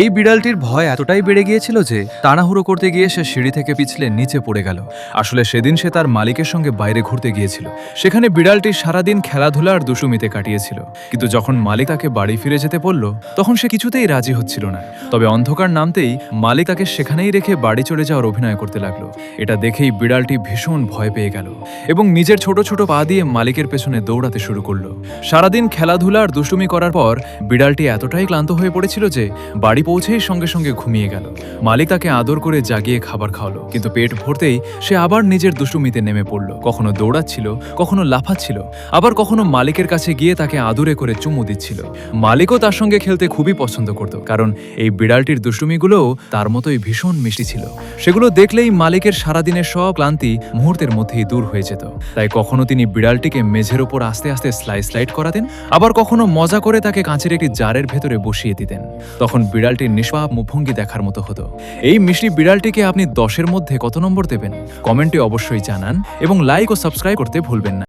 এই বিড়ালটির ভয় এতটাই বেড়ে গিয়েছিল যে তাড়াহুড়ো করতে গিয়ে সে সিঁড়ি থেকে পিছলে নিচে পড়ে গেল। আসলে সেদিন সে তার মালিকের সঙ্গে বাইরে ঘুরতে গিয়েছিল। সেখানে বিড়ালটি সারাদিন খেলাধুলা আর দুষ্টুমিতে কাটিয়েছিল, কিন্তু যখন মালিক তাকে বাড়ি ফিরে যেতে বলল তখন সে কিছুতেই রাজি হচ্ছিল না। তবে অন্ধকার নামতেই মালিক তাকে সেখানেই রেখে বাড়ি চলে যাওয়ার অভিনয় করতে লাগলো। এটা দেখেই বিড়ালটি ভীষণ ভয় পেয়ে গেল এবং নিজের ছোট ছোট পা দিয়ে মালিকের পেছনে দৌড়াতে শুরু করলো। সারাদিন খেলাধুলা আর দুষ্টুমি করার পর বিড়ালটি এতটাই ক্লান্ত হয়ে পড়েছিল যে বাড়ি পৌঁছেই সঙ্গে সঙ্গে ঘুমিয়ে গেল। মালিক তাকে আদর করে জাগিয়ে খাবার খাওয়ালো, কিন্তু পেট ভরতেই সে আবার নিজের দুষ্টুমিতে নেমে পড়ল। কখনো দৌড়াচ্ছিল, কখনো লাফাচ্ছিল, আবার কখনো মালিকের কাছে গিয়ে তাকে আদরে করে চুমু দিচ্ছিল। মালিকও তার সঙ্গে খেলতে খুবই পছন্দ করত, কারণ এই বিড়ালটির দুষ্টুমিগুলোও তার মতোই ভীষণ মিষ্টি ছিল। সেগুলো দেখলেই মালিকের সারাদিনের সব ক্লান্তি মুহূর্তের মধ্যেই দূর হয়ে যেত। তাই কখনো তিনি বিড়ালটিকে মেঝের ওপর আস্তে আস্তে স্লাইড করাতেন, আবার কখনো মজা করে তাকে কাঁচের একটি জারের ভেতরে বসিয়ে দিতেন। তখন বিড়ালটির নিষ্পাপ মুখভঙ্গি দেখার মতো হতো। এই মিষ্টি বিড়ালটিকে আপনি 10-এর মধ্যে কত নম্বর দেবেন? কমেন্টে অবশ্যই জানান এবং লাইক ও সাবস্ক্রাইব করতে ভুলবেন না।